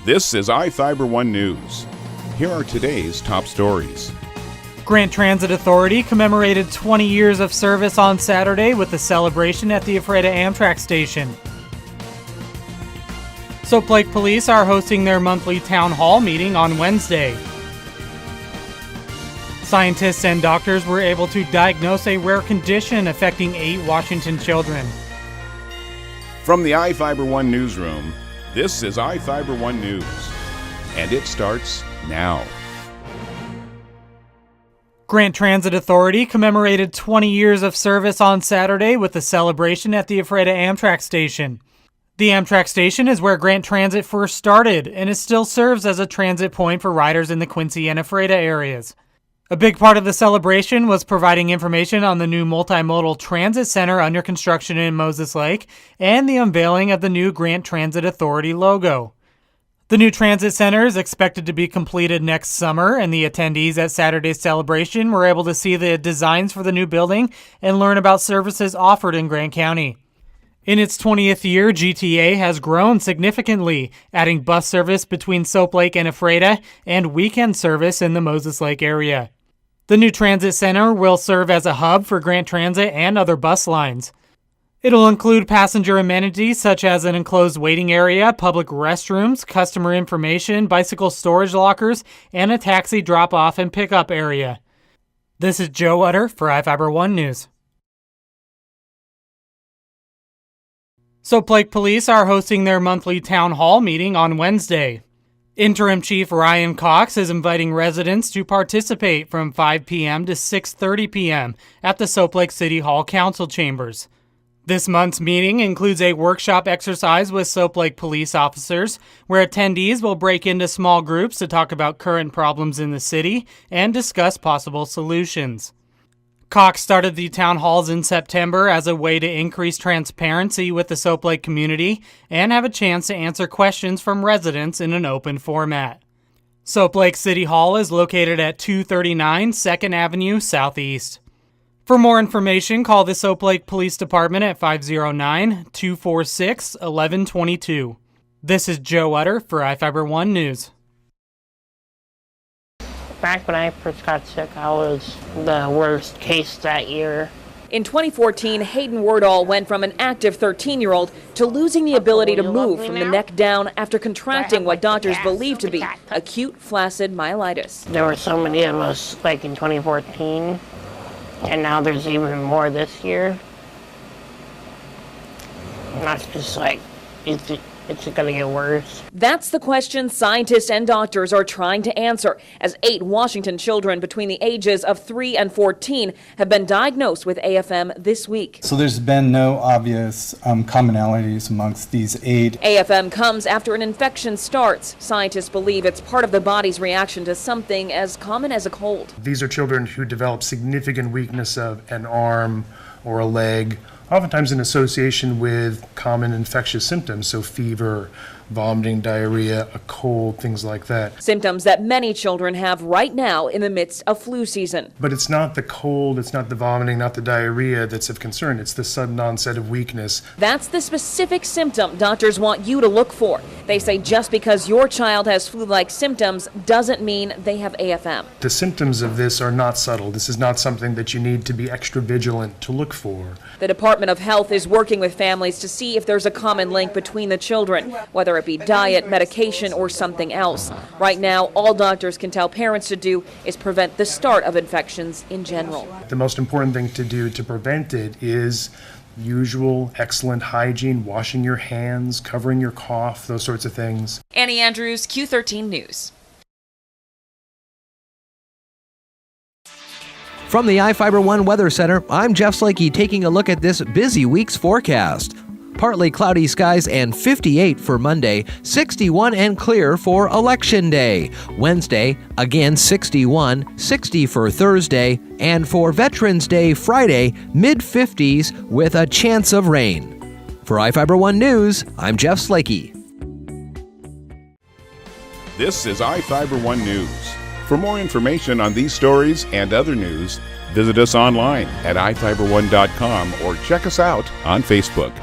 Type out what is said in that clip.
This is iFIBER 1 News. Here are today's top stories. Grant Transit Authority commemorated 20 years of service on Saturday with a celebration at the Ephrata Amtrak station. Soap Lake Police are hosting their monthly town hall meeting on Wednesday. Scientists and doctors were able to diagnose a rare condition affecting 8 Washington children. From the iFIBER 1 newsroom, this is iFIBER 1 News, and it starts now. Grant Transit Authority commemorated 20 years of service on Saturday with a celebration at the Ephrata Amtrak station. The Amtrak station is where Grant Transit first started, and it still serves as a transit point for riders in the Quincy and Ephrata areas. A big part of the celebration was providing information on the new multimodal transit center under construction in Moses Lake and the unveiling of the new Grant Transit Authority logo. The new transit center is expected to be completed next summer, and the attendees at Saturday's celebration were able to see the designs for the new building and learn about services offered in Grant County. In its 20th year, GTA has grown significantly, adding bus service between Soap Lake and Ephrata and weekend service in the Moses Lake area. The new transit center will serve as a hub for Grant Transit and other bus lines. It'll include passenger amenities such as an enclosed waiting area, public restrooms, customer information, bicycle storage lockers, and a taxi drop-off and pickup area. This is Joe Utter for iFIBER 1 News. Soap Lake Police are hosting their monthly town hall meeting on Wednesday. Interim Chief Ryan Cox is inviting residents to participate from 5 p.m. to 6:30 p.m. at the Soap Lake City Hall Council Chambers. This month's meeting includes a workshop exercise with Soap Lake police officers, where attendees will break into small groups to talk about current problems in the city and discuss possible solutions. Cox started the town halls in September as a way to increase transparency with the Soap Lake community and have a chance to answer questions from residents in an open format. Soap Lake City Hall is located at 239 2nd Avenue Southeast. For more information, call the Soap Lake Police Department at 509-246-1122. This is Joe Utter for iFIBER 1 News. Back when I first got sick, I was the worst case that year. In 2014, Hayden Wardall went from an active 13-year-old to losing the ability to move from the neck down after contracting what doctors believe to be acute flaccid myelitis. There were so many of us like in 2014, and now there's even more this year. And that's just like, it's going to get worse. That's the question scientists and doctors are trying to answer, as 8 Washington children between the ages of 3 and 14 have been diagnosed with AFM this week. So there's been no obvious commonalities amongst these 8. AFM comes after an infection starts. Scientists believe it's part of the body's reaction to something as common as a cold. These are children who develop significant weakness of an arm or a leg, oftentimes in association with common infectious symptoms, so fever, vomiting, diarrhea, a cold, things like that. Symptoms that many children have right now in the midst of flu season. But it's not the cold, it's not the vomiting, not the diarrhea that's of concern. It's the sudden onset of weakness. That's the specific symptom doctors want you to look for. They say just because your child has flu-like symptoms doesn't mean they have AFM. The symptoms of this are not subtle. This is not something that you need to be extra vigilant to look for. The Department of Health is working with families to see if there's a common link between the children, whether it be diet, medication, or something else. Right now, all doctors can tell parents to do is prevent the start of infections in general. The most important thing to do to prevent it is usual excellent hygiene, washing your hands, covering your cough, those sorts of things. Annie Andrews, Q13 News. From the iFIBER 1 Weather Center, I'm Jeff Slakey taking a look at this busy week's forecast. Partly cloudy skies and 58 for Monday, 61 and clear for Election Day. Wednesday, again 61, 60 for Thursday, and for Veterans Day Friday, mid-50s with a chance of rain. For iFIBER 1 News, I'm Jeff Slakey. This is iFIBER 1 News. For more information on these stories and other news, visit us online at iFiber1.com or check us out on Facebook.